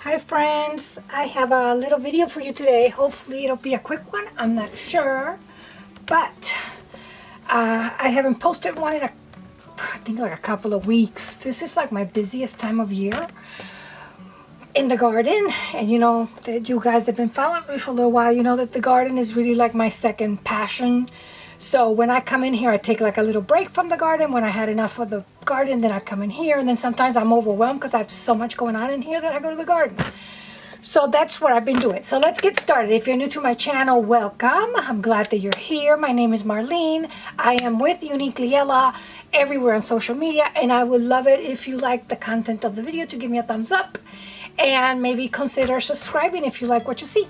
Hi friends, I have a little video for you today. Hopefully it'll be a quick one. I'm not sure, but I haven't posted one in I think like a couple of weeks. This is like my busiest time of year in the garden, and you know that you guys have been following me for a little while. You know that the garden is really like my second passion. So when I come in here, I take like a little break from the garden. When I had enough of the garden, then I come in here, and then sometimes I'm overwhelmed because I have so much going on in here that I go to the garden. So that's what I've been doing. So let's get started. If you're new to my channel, welcome. I'm glad that you're here. My name is Marlene. I am with Uniquely Ella everywhere on social media, and I would love it if you like the content of the video to give me a thumbs up and maybe consider subscribing if you like what you see.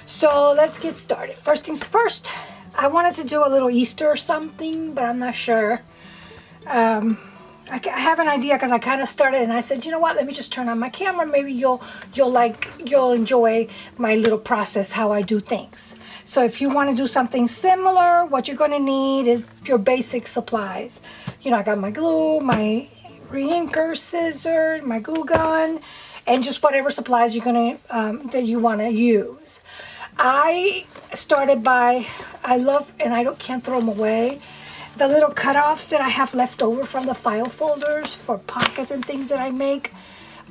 So let's get started. First things first, I wanted to do a little Easter or something, but I'm not sure. I have an idea because I kind of started and I said, you know what, let me just turn on my camera. Maybe you'll enjoy my little process, how I do things. So if you want to do something similar, what you're going to need is your basic supplies. You know, I got my glue, my re-inker, scissors, my glue gun, and just whatever supplies you're going to that you want to use. I started by, I love, and I can't throw them away, the little cutoffs that I have left over from the file folders for pockets and things that I make.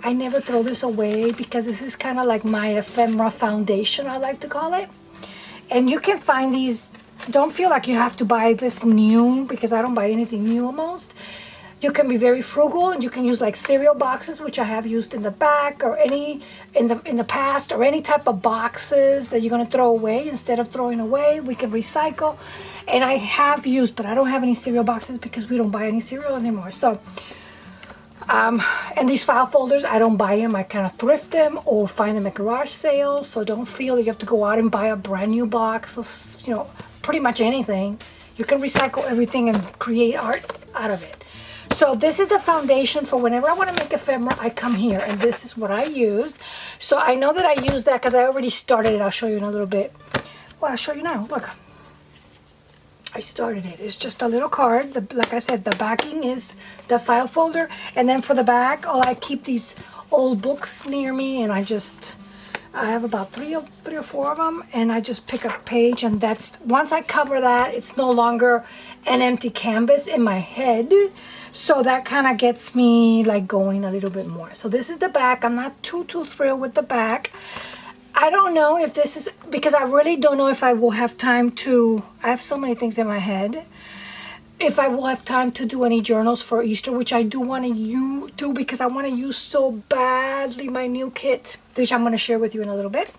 I never throw this away because this is kind of like my ephemera foundation, I like to call it. And you can find these, don't feel like you have to buy this new because I don't buy anything new almost. You can be very frugal and you can use like cereal boxes, which I have used in the back or any in the past, or any type of boxes that you're going to throw away. Instead of throwing away, we can recycle. And I have used, but I don't have any cereal boxes because we don't buy any cereal anymore. So, and these file folders, I don't buy them. I kind of thrift them or find them at garage sales. So don't feel that you have to go out and buy a brand new box of, you know, pretty much anything. You can recycle everything and create art out of it. So this is the foundation for whenever I want to make ephemera, I come here, and this is what I used. So I know that I used that because I already started it. I'll show you in a little bit. Well, I'll show you now. Look, I started it. It's just a little card. Like I said, the backing is the file folder. And then for the back, I keep these old books near me, and I have about three or four of them, and I just pick a page, and that's, once I cover that, it's no longer an empty canvas in my head. So that kind of gets me like going a little bit more. So this is the back. I'm not too thrilled with the back. I don't know if this is, because I really don't know if I will have time to, I have so many things in my head, if I will have time to do any journals for Easter, which I do want to do because I want to use so badly my new kit, which I'm going to share with you in a little bit.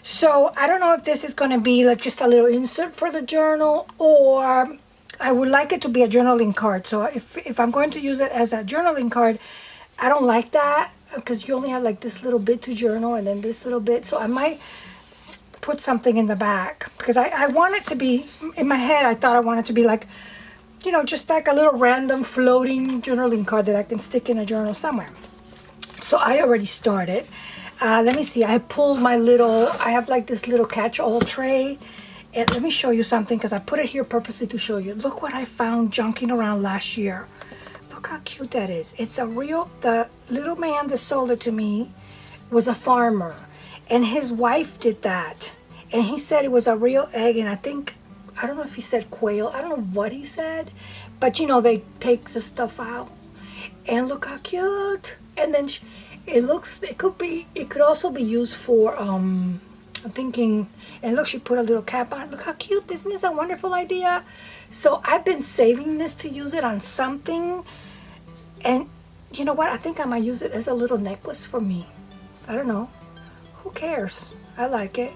So I don't know if this is going to be like just a little insert for the journal, or I would like it to be a journaling card. So if I'm going to use it as a journaling card, I don't like that because you only have like this little bit to journal and then this little bit. So I might put something in the back because I want it to be, in my head, I thought I wanted to be like, you know, just like a little random floating journaling card that I can stick in a journal somewhere. So I already started. Let me see. I pulled my little, I have like this little catch-all tray. And let me show you something because I put it here purposely to show you. Look what I found junking around last year. Look how cute that is. It's a real, the little man that sold it to me was a farmer. And his wife did that. And he said it was a real egg. And I don't know if he said quail. I don't know what he said. But you know, they take the stuff out. And look how cute. And then it could also be used for, I'm thinking, and look, she put a little cap on. Look how cute. Isn't this a wonderful idea? So I've been saving this to use it on something. And you know what? I think I might use it as a little necklace for me. I don't know. Who cares? I like it.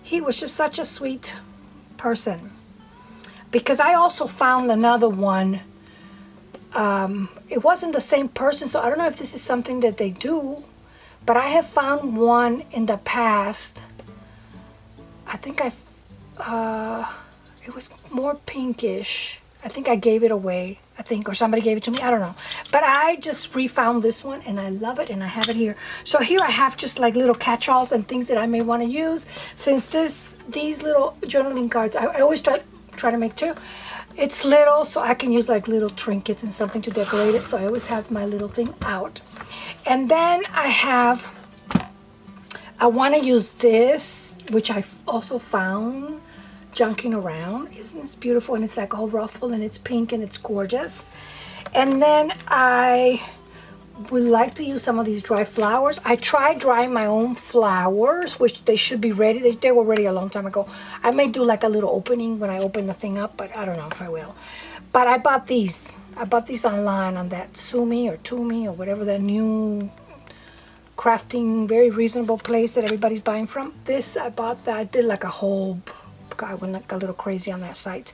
He was just such a sweet person. Because I also found another one. It wasn't the same person, so I don't know if this is something that they do. But I have found one in the past. I think it was more pinkish. I think I gave it away, or somebody gave it to me, I don't know. But I just refound this one and I love it, and I have it here. So here I have just like little catch-alls and things that I may want to use. Since these little journaling cards, I always try to make two. It's little, so I can use like little trinkets and something to decorate it. So I always have my little thing out. And then I want to use this, which I also found junking around. Isn't this beautiful? And it's like all ruffled and it's pink and it's gorgeous. And then I would like to use some of these dry flowers. I tried drying my own flowers, which they should be ready. They were ready a long time ago. I may do like a little opening when I open the thing up, but I don't know if I will. But I bought these. I bought these online on that Sumi or Tumi or whatever, the new crafting, very reasonable place that everybody's buying from. This, I bought that. I did like a whole, I went like a little crazy on that site.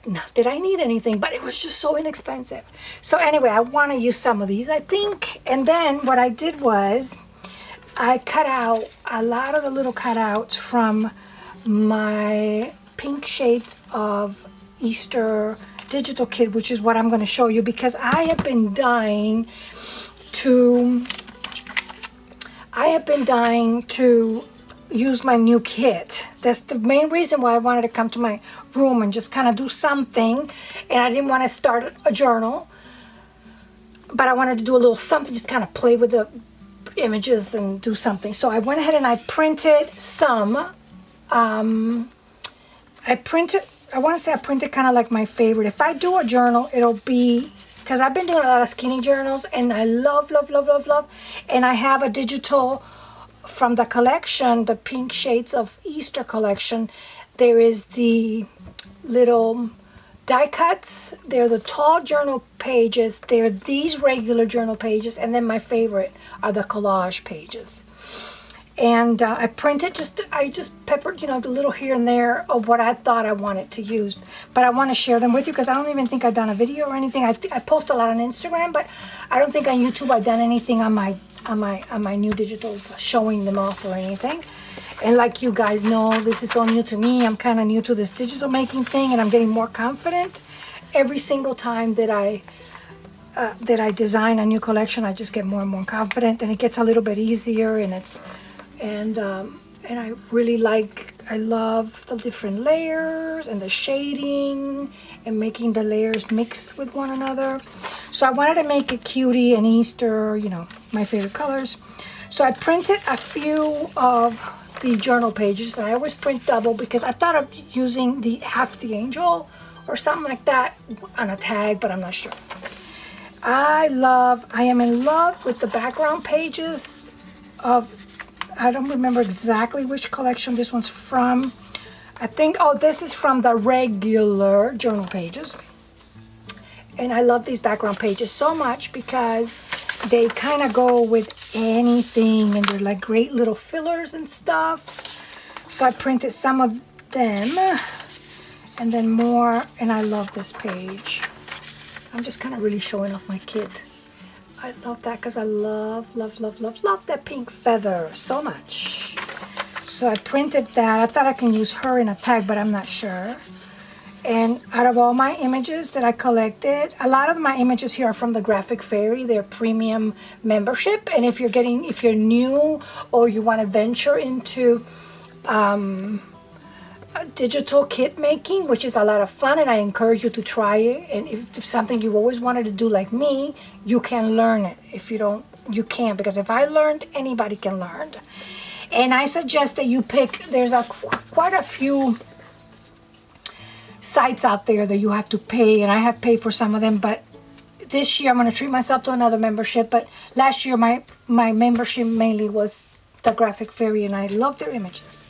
Not that I need anything, but it was just so inexpensive. So anyway, I want to use some of these, I think. And then what I did was I cut out a lot of the little cutouts from my Pink Shades of Easter digital kit, which is what I'm going to show you, because I have been dying to use my new kit. That's the main reason why I wanted to come to my room and just kind of do something. And I didn't want to start a journal, but I wanted to do a little something, just kind of play with the images and do something. So I went ahead and I printed some. I want to say I printed kind of like my favorite. If I do a journal, it'll be, because I've been doing a lot of skinny journals and I love. And I have a digital from the collection, the Pink Shades of Easter collection. There is the little die cuts. They're the tall journal pages. They're these regular journal pages. And then my favorite are the collage pages. And I just peppered, the little here and there of what I thought I wanted to use. But I want to share them with you because I don't even think I've done a video or anything. I post a lot on Instagram, but I don't think on YouTube I've done anything on my new digitals, showing them off or anything. And like you guys know, this is all new to me. I'm kind of new to this digital making thing, and I'm getting more confident every single time that I design a new collection. I just get more and more confident, and it gets a little bit easier. And I love the different layers and the shading and making the layers mix with one another. So I wanted to make it cutie and Easter, my favorite colors. So I printed a few of the journal pages, and I always print double because I thought of using the half the angel or something like that on a tag, but I'm not sure. I am in love with the background pages of, I don't remember exactly which collection this one's from. I think, this is from the regular journal pages. And I love these background pages so much because they kind of go with anything, and they're like great little fillers and stuff. So I printed some of them and then more, and I love this page. I'm just kind of really showing off my kit. I love that because I love that pink feather so much. So I printed that. I thought I can use her in a tag, but I'm not sure. And out of all my images that I collected, a lot of my images here are from the Graphic Fairy, their premium membership. And if you're new or you want to venture into digital kit making, which is a lot of fun, and I encourage you to try it. And if it's something you've always wanted to do like me, you can learn it. If you don't, you can, because if I learned, anybody can learn. And I suggest that you pick, there's quite a few sites out there that you have to pay, and I have paid for some of them, but this year I'm going to treat myself to another membership. But last year my membership mainly was the Graphic Fairy, and I love their images.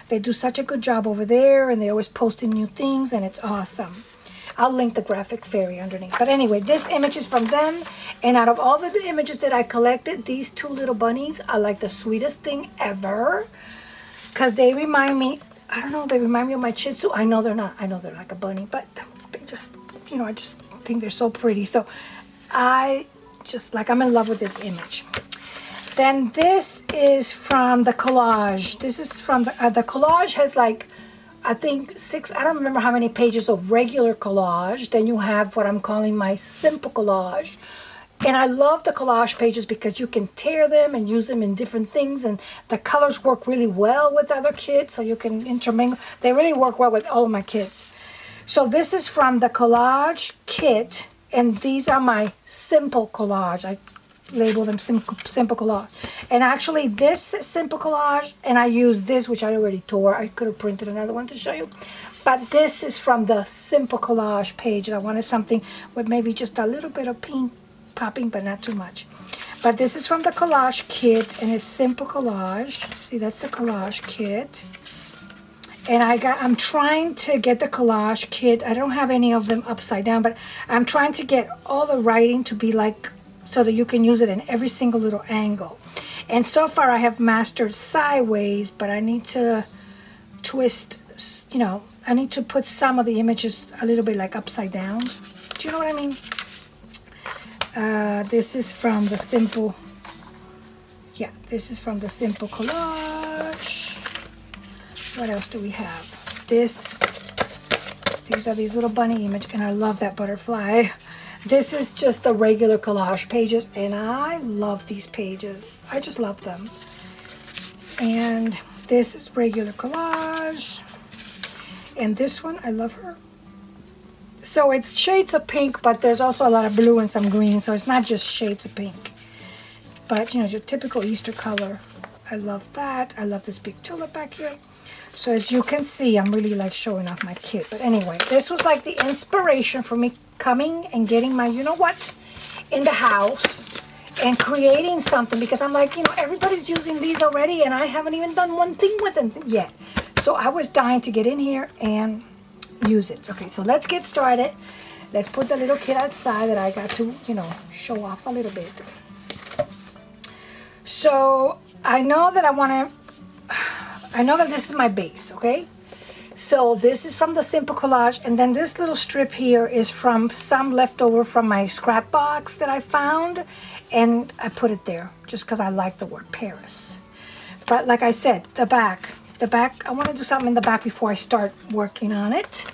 They do such a good job over there, and they always posting new things, and it's awesome. I'll link the Graphic Fairy underneath. But anyway, this image is from them, and out of all the images that I collected, these two little bunnies are like the sweetest thing ever, because they remind me, I don't know, they remind me of my Shih Tzu. I know they're not. I know they're like a bunny, but they just, I just think they're so pretty. So I'm in love with this image. Then this is from the collage. This is from the collage has like, I think 6, I don't remember how many pages of regular collage. Then you have what I'm calling my simple collage. And I love the collage pages because you can tear them and use them in different things, and the colors work really well with other kits, so you can intermingle. They really work well with all of my kits. So this is from the collage kit, and these are my simple collage. I label them simple collage. And actually this simple collage, and I use this, which I already tore. I could have printed another one to show you. But this is from the simple collage page. I wanted something with maybe just a little bit of pink popping, but not too much. But this is from the collage kit, and it's simple collage. See, that's the collage kit. And I'm trying to get the collage kit. I don't have any of them upside down, but I'm trying to get all the writing to be like, so that you can use it in every single little angle. And so far I have mastered sideways, but I need to twist, you know, I need to put some of the images a little bit like upside down. Do you know what I mean? This is from the simple, yeah, this is from the simple collage. What else do we have? These are these little bunny image, and I love that butterfly. This is just the regular collage pages, and I love these pages. I just love them. And this is regular collage. And this one, I love her. So it's shades of pink, but there's also a lot of blue and some green, so it's not just shades of pink. But, you know, your typical Easter color. I love that. I love this big tulip back here. So as you can see, I'm really like showing off my kit. But anyway, this was like the inspiration for me coming and getting my, you know what, in the house and creating something, because I'm like, you know, everybody's using these already and I haven't even done one thing with them yet. So I was dying to get in here and use it. Okay, so let's get started. Let's put the little kit outside that I got to, you know, show off a little bit. So I know that this is my base, okay? So this is from the simple collage, and then this little strip here is from some leftover from my scrap box that I found, and I put it there just because I like the word Paris. But like I said, the back, I want to do something in the back before I start working on it.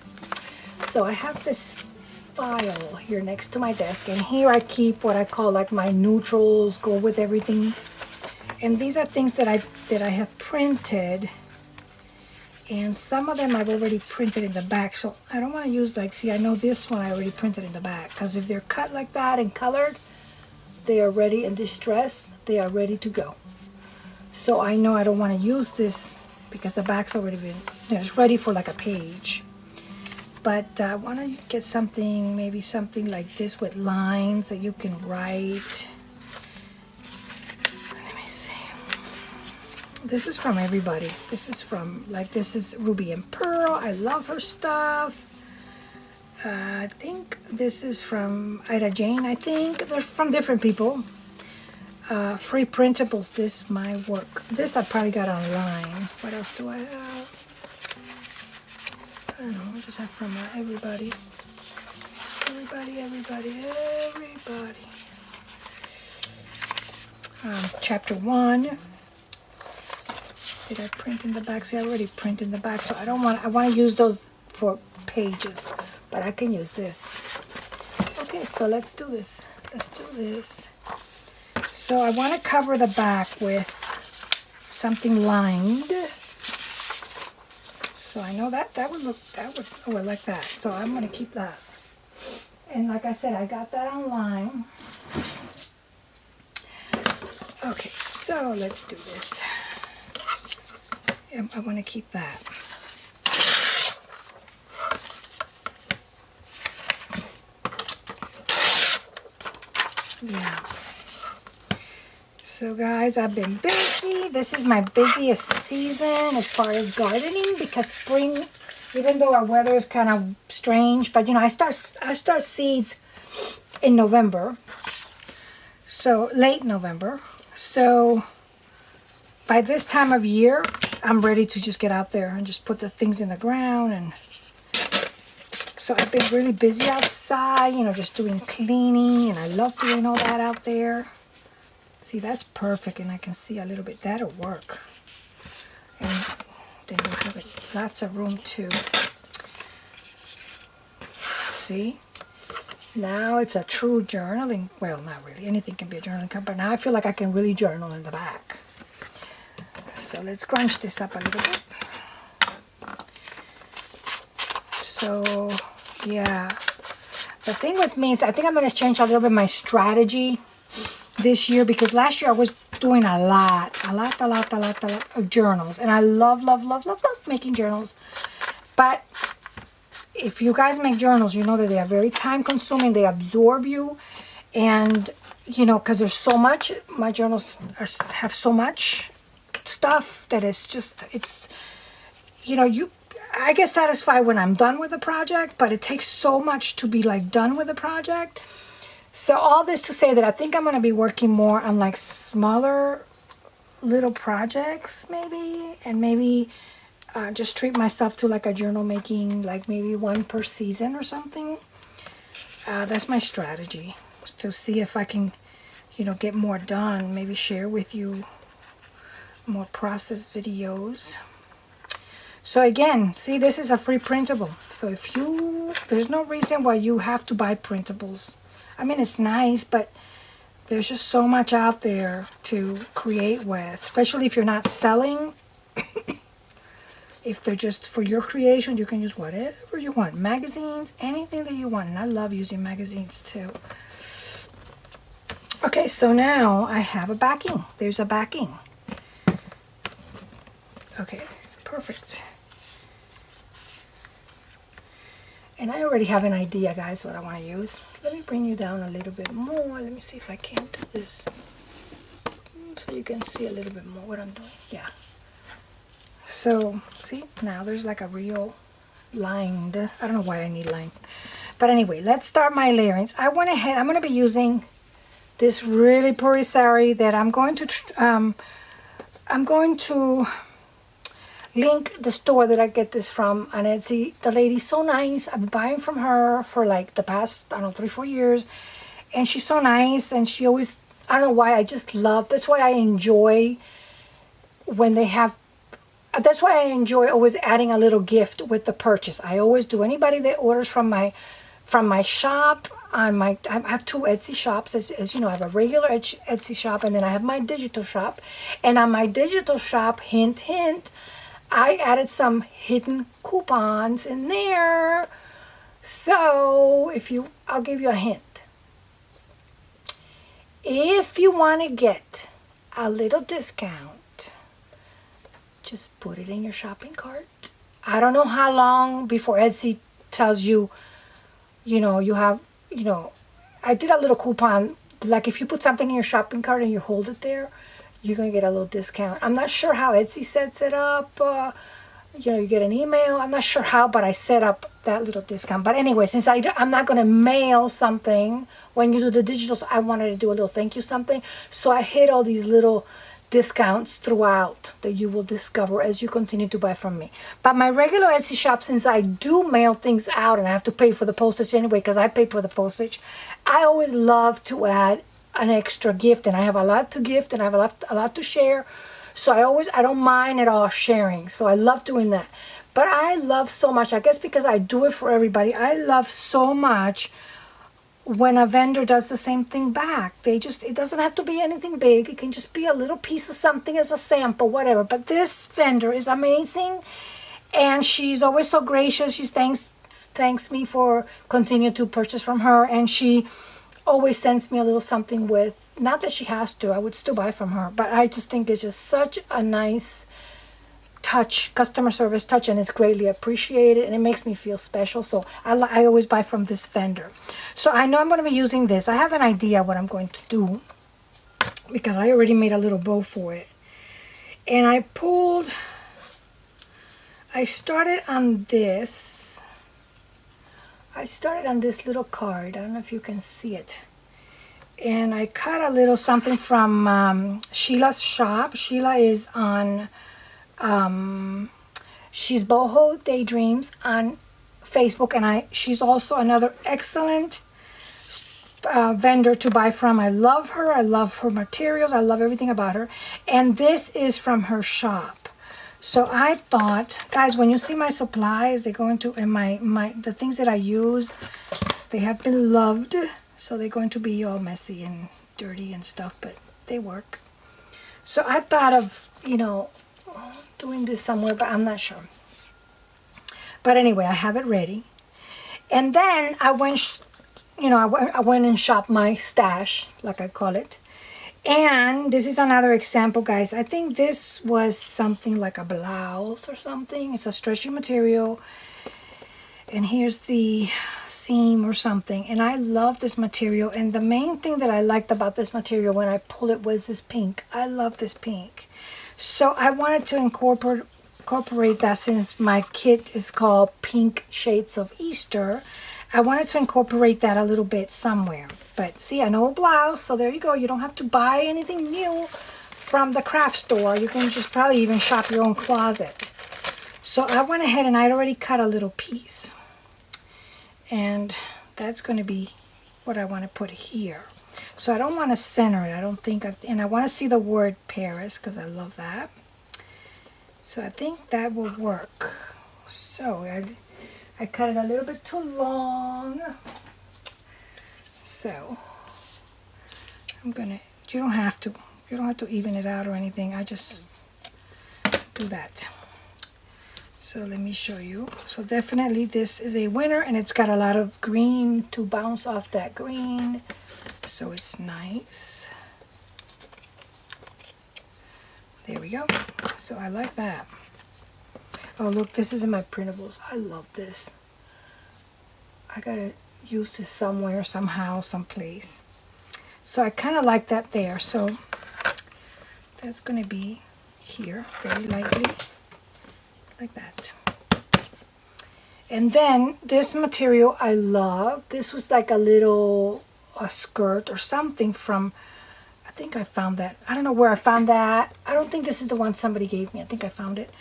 So I have this file here next to my desk, and here I keep what I call like my neutrals, go with everything. And these are things that I have printed, and some of them I've already printed in the back. So I don't want to use like, see, I know this one I already printed in the back, because if they're cut like that and colored, they are ready and distressed. They are ready to go. So I know I don't want to use this because the back's already been, you know, it's ready for like a page. But I want to get something, maybe something like this with lines that you can write. This is from everybody. This is from, like, this is Ruby and Pearl. I love her stuff. I think this is from Ida Jane, I think. They're from different people. Free printables, this my work. This I probably got online. What else do I have? I don't know, I just have from everybody. Everybody. Chapter 1. Did I print in the back? See, I already print in the back, so I want to use those for pages, but I can use this. Okay, so let's do this. So I want to cover the back with something lined. So I know that would oh, I like that. So I'm going to keep that. And like I said, I got that online. Okay, so let's do this. I want to keep that. Yeah. So guys, I've been busy. This is my busiest season as far as gardening, because spring, even though our weather is kind of strange, but you know, I start seeds in November. So late November. So by this time of year, I'm ready to just get out there and just put the things in the ground. And so I've been really busy outside, you know, just doing cleaning, and I love doing all that out there. See, that's perfect, and I can see a little bit. That'll work. And then we'll have lots of room too. See? Now it's a true journaling. Well, not really. Anything can be a journaling cup, but now I feel like I can really journal in the back. So let's crunch this up a little bit. So, yeah. The thing with me is I think I'm going to change a little bit my strategy this year, because last year I was doing a lot of journals, and I love making journals. But if you guys make journals, you know that they are very time consuming. They absorb you, and you know, because there's so much. My journals have so much stuff that it's you know, I get satisfied when I'm done with the project, but it takes so much to be like done with the project. So all this to say that I think I'm going to be working more on like smaller little projects maybe, and maybe just treat myself to like a journal making, like maybe one per season or something. That's my strategy, to see if I can, you know, get more done, maybe share with you more process videos. So again, see, this is a free printable. So there's no reason why you have to buy printables. I mean, it's nice, but there's just so much out there to create with, especially if you're not selling. If they're just for your creation, you can use whatever you want. Magazines, anything that you want. And I love using magazines too. Okay, so now I have a backing. There's a backing. Okay, perfect. And I already have an idea, guys, what I want to use. Let me bring you down a little bit more. Let me see if I can do this so you can see a little bit more what I'm doing. Yeah. So, see, now there's like a real lined. I don't know why I need line. But anyway, let's start my layerings. I went ahead. I'm going to be using this really pretty sari that I'm going to link the store that I get this from on Etsy. The lady's so nice. I've been buying from her for like the past, I don't know, 3-4 years. And she's so nice, and she always, I don't know why, I just love, that's why I enjoy when they have, that's why I enjoy always adding a little gift with the purchase. I always do. Anybody that orders from my shop, I have 2 Etsy shops, as you know. I have a regular Etsy shop, and then I have my digital shop. And on my digital shop, hint, hint, I added some hidden coupons in there. So I'll give you a hint. If you want to get a little discount, just put it in your shopping cart. I don't know how long before Etsy tells you, you have, I did a little coupon. Like if you put something in your shopping cart and you hold it there, you're going to get a little discount. I'm not sure how Etsy sets it up. You get an email. I'm not sure how, but I set up that little discount. But anyway, since I'm not going to mail something when you do the digital, so I wanted to do a little thank you something. So I hid all these little discounts throughout that you will discover as you continue to buy from me. But my regular Etsy shop, since I do mail things out and I have to pay for the postage anyway, because I pay for the postage, I always love to add an extra gift, and I have a lot to gift, and I have a lot to share. So I don't mind at all sharing. So I love doing that. But I love so much, I guess because I do it for everybody, I love so much when a vendor does the same thing back. It doesn't have to be anything big. It can just be a little piece of something as a sample, whatever. But this vendor is amazing, and she's always so gracious. She thanks me for continuing to purchase from her, and she always sends me a little something with, not that she has to, I would still buy from her, but I just think it's just such a nice touch, customer service touch, and it's greatly appreciated, and it makes me feel special. So I always buy from this vendor. So I know I'm going to be using this. I have an idea what I'm going to do, because I already made a little bow for it. And I started on this. I started on this little card. I don't know if you can see it. And I cut a little something from Sheila's shop. Sheila is on, she's Boho Daydreams on Facebook. And she's also another excellent vendor to buy from. I love her. I love her materials. I love everything about her. And this is from her shop. So I thought, guys, when you see my supplies, they go into the things that I use, they have been loved. So they're going to be all messy and dirty and stuff, but they work. So I thought of, doing this somewhere, but I'm not sure. But anyway, I have it ready. And then I went, I went and shopped my stash, like I call it. And this is another example, guys. I think this was something like a blouse or something. It's a stretchy material. And here's the seam or something. And I love this material. And the main thing that I liked about this material when I pulled it was this pink. I love this pink. So I wanted to incorporate that, since my kit is called Pink Shades of Easter. I wanted to incorporate that a little bit somewhere. But see, an old blouse, so there you go. You don't have to buy anything new from the craft store. You can just probably even shop your own closet. So I went ahead and I'd already cut a little piece. And that's going to be what I want to put here. So I don't want to center it. I don't think, and I want to see the word Paris because I love that. So I think that will work. So I cut it a little bit too long. So I'm gonna, you don't have to even it out or anything. I just do that. So let me show you. So definitely this is a winner, and it's got a lot of green to bounce off that green. So it's nice. There we go. So I like that. Oh, look, this is in my printables. I love this. I gotta use this somewhere, somehow, someplace. So I kind of like that there. So that's gonna be here very lightly, like that. And then this material I love. This was like a skirt or something from, I think I found that. I don't know where I found that. I don't think this is the one somebody gave me. I think I found it.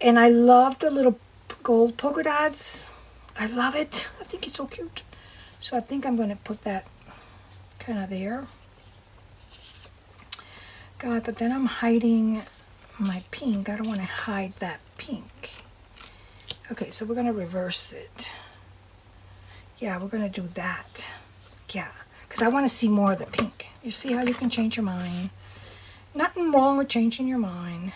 And I love the little gold polka dots. I love it. I think it's so cute. So I think I'm going to put that kind of there. God, but then I'm hiding my pink. I don't want to hide that pink. Okay, so we're going to reverse it. Yeah, we're going to do that. Yeah, because I want to see more of the pink. You see how you can change your mind? Nothing wrong with changing your mind.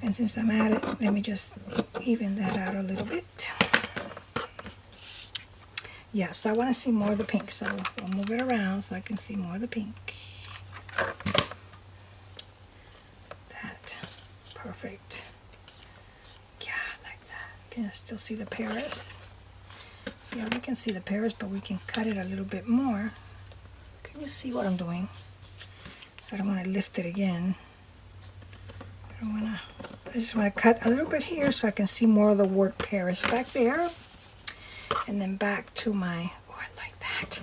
And since I'm at it, let me just even that out a little bit. Yeah, so I want to see more of the pink. So I'll move it around so I can see more of the pink. That. Perfect. Yeah, like that. Can you still see the Paris? Yeah, we can see the Paris, but we can cut it a little bit more. Can you see what I'm doing? I don't want to lift it again. I just want to cut a little bit here so I can see more of the word Paris back there. And then back to my, oh, I like that.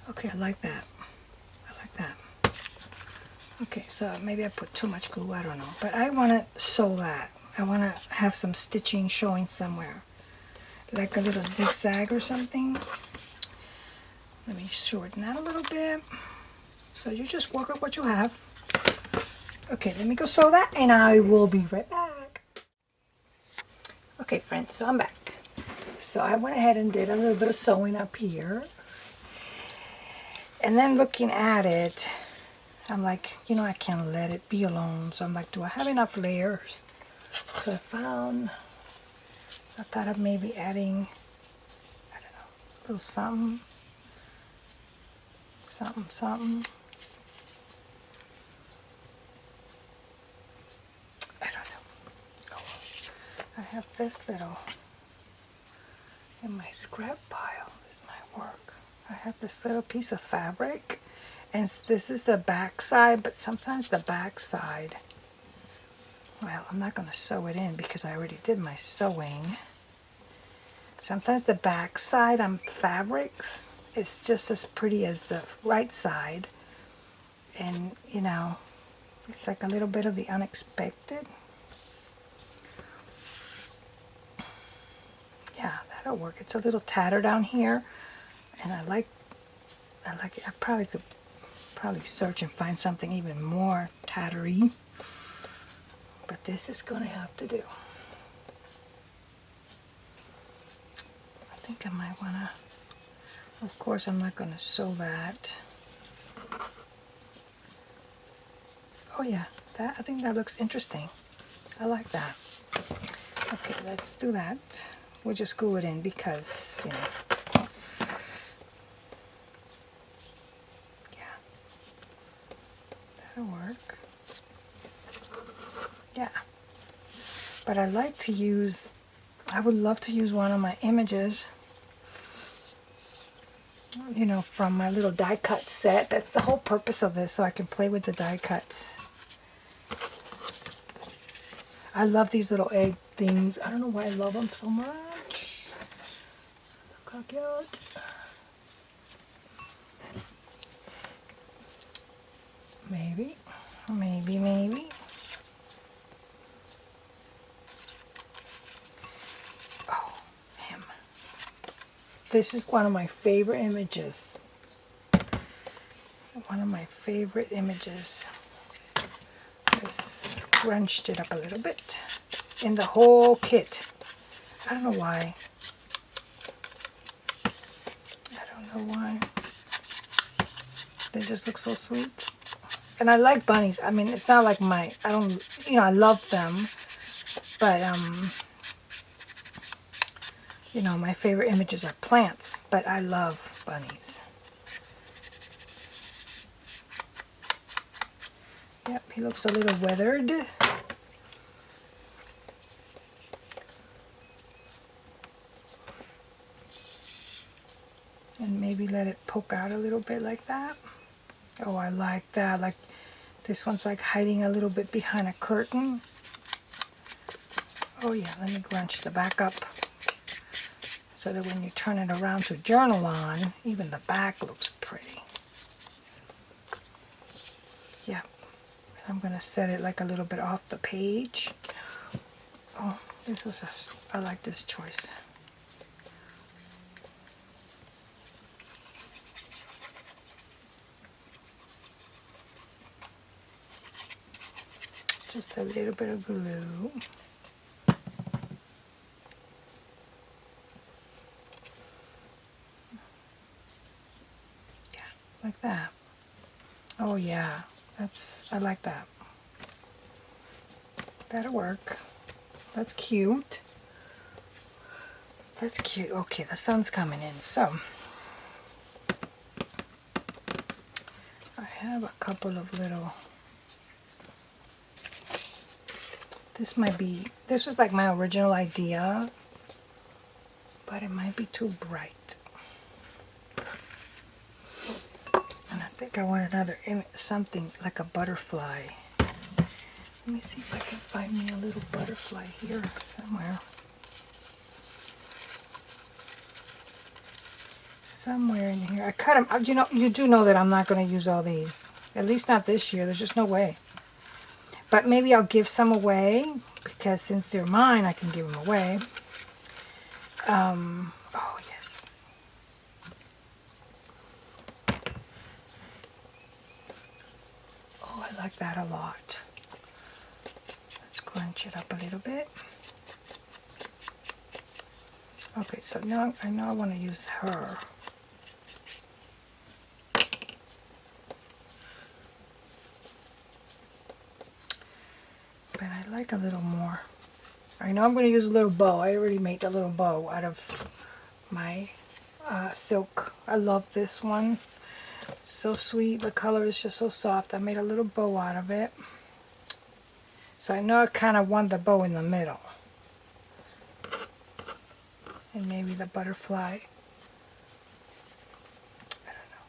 Okay, I like that. I like that. Okay, so maybe I put too much glue, I don't know. But I want to sew that. I want to have some stitching showing somewhere. Like a little zigzag or something. Let me shorten that a little bit. So you just work with what you have. Okay, let me go sew that and I will be right back. Okay, friends, so I'm back. So I went ahead and did a little bit of sewing up here. And then looking at it, I'm like, you know, I can't let it be alone. So I'm like, do I have enough layers? So I thought of maybe adding, I don't know, a little something. Something. I don't know. Oh, I have this little in my scrap pile. This is my work. I have this little piece of fabric, and this is the back side, but sometimes the back side, well, I'm not going to sew it in because I already did my sewing. Sometimes the back side on fabrics, it's just as pretty as the right side. And, you know, it's like a little bit of the unexpected. Yeah, that'll work. It's a little tattered down here. And I like it. I probably could search and find something even more tattery. But this is going to have to do. I think I might want to, of course I'm not going to sew that. Oh yeah, I think that looks interesting. I like that. Okay, let's do that. we'll just glue it in because, you know. Yeah. That'll work. Yeah. But I like to use, I would love to use one of my images, you know, from my little die cut set. That's the whole purpose of this, so I can play with the die cuts. I love these little egg things. I don't know why I love them so much. Look how cute. Maybe, maybe. Oh, him. This is one of my favorite images. One of my favorite images. I scrunched it up a little bit in the whole kit. I don't know why. I don't know why. They just look so sweet. And I like bunnies. I mean, it's not like I don't, you know, I love them. But, you know, my favorite images are plants. But I love bunnies. Yep, he looks a little weathered. And maybe let it poke out a little bit like that. Oh, I like that. Like, this one's like hiding a little bit behind a curtain. Oh yeah, let me crunch the back up so that when you turn it around to journal on, even the back looks pretty. Yeah, I'm going to set it like a little bit off the page. Oh, this is I like this choice. Just a little bit of glue. Yeah, like that. Oh yeah, I like that. That'll work. That's cute. That's cute. Okay, the sun's coming in, so I have a couple of little, this was like my original idea, but it might be too bright. And I think I want another something like a butterfly. Let me see if I can find me a little butterfly here somewhere. Somewhere in here. I cut them. You know, you do know that I'm not going to use all these. At least not this year. There's just no way. But maybe I'll give some away, because since they're mine, I can give them away. Oh, yes. Oh, I like that a lot. Let's crunch it up a little bit. Okay, so now I know I want to use her. But I like a little more. I know I'm going to use a little bow. I already made a little bow out of my silk. I love this one. So sweet. The color is just so soft. I made a little bow out of it. So I know I kind of want the bow in the middle. And maybe the butterfly. I don't know.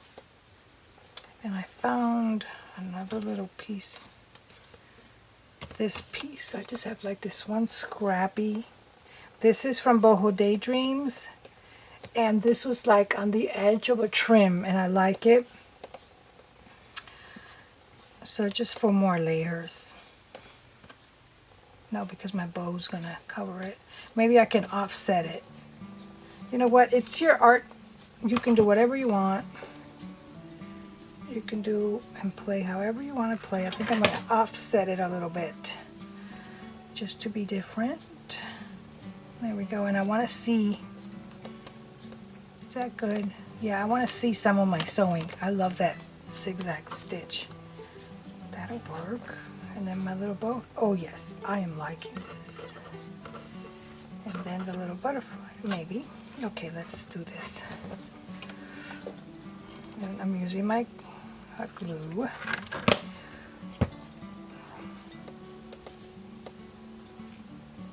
And I found another little piece. This piece, I just have like this one scrappy. This is from Boho Daydreams. And this was like on the edge of a trim, and I like it. So just for more layers. No, because my bow's gonna cover it. Maybe I can offset it. You know what? It's your art. You can do whatever you want. You can do and play however you want to play. I think I'm going to offset it a little bit just to be different. There we go. And I want to see, is that good? Yeah, I want to see some of my sewing. I love that zigzag stitch. That'll work. And then my little bow. Oh yes, I am liking this. And And then the little butterfly, maybe. Okay, let's do this. And I'm using my hot glue.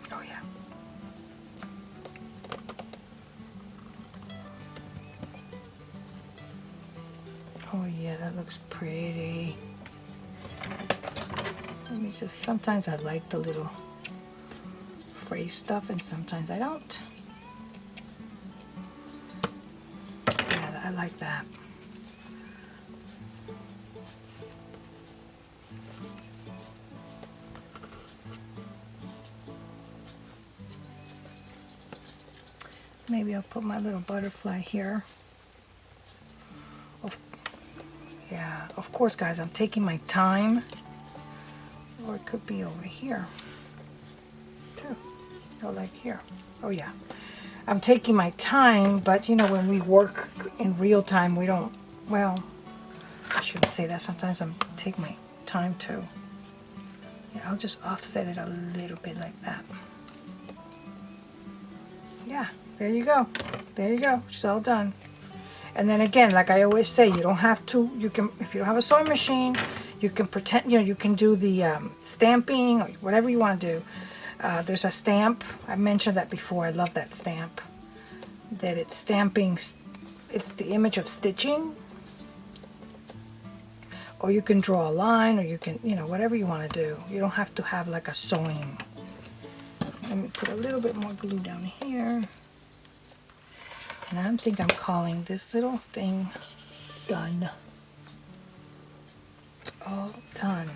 Oh yeah. Oh yeah, that looks pretty. Let me just, sometimes I like the little phrase stuff and sometimes I don't. Yeah, I like that. Maybe I'll put my little butterfly here. Yeah, of course, guys, I'm taking my time. Or it could be over here, too. Oh, like here. Oh, yeah. I'm taking my time, but, you know, when we work in real time, we don't, well, I shouldn't say that. Sometimes I'm taking my time, too. Yeah, I'll just offset it a little bit like that. Yeah, there you go. There you go. It's all done. And then again, like I always say, you don't have to, you can, if you don't have a sewing machine, you can pretend, you know, you can do the stamping or whatever you want to do. There's a stamp. I mentioned that before. I love that stamp. That it's stamping, it's the image of stitching. Or you can draw a line, or you can, you know, whatever you want to do. You don't have to have like a sewing. Let me put a little bit more glue down here. And I think I'm calling this little thing done. All done.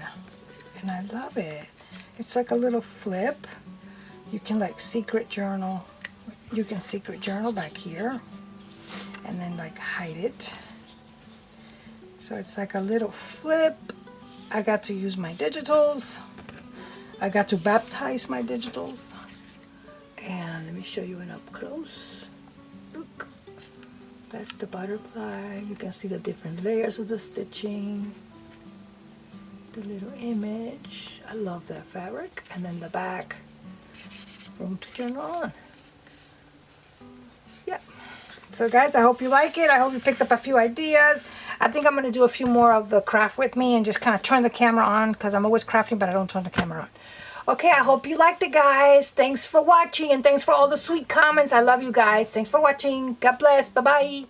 And I love it. It's like a little flip. You can like secret journal. You can secret journal back here. And then like hide it. So it's like a little flip. I got to use my digitals. I got to baptize my digitals. And let me show you it up close. Look, that's the butterfly. You can see the different layers of the stitching. The little image. I love that fabric. And then the back, room to journal on. Yeah. So guys, I hope you like it. I hope you picked up a few ideas. I think I'm going to do a few more of the craft with me and just kind of turn the camera on because I'm always crafting, but I don't turn the camera on. Okay, I hope you liked it, guys. Thanks for watching, and thanks for all the sweet comments. I love you guys. Thanks for watching. God bless. Bye-bye.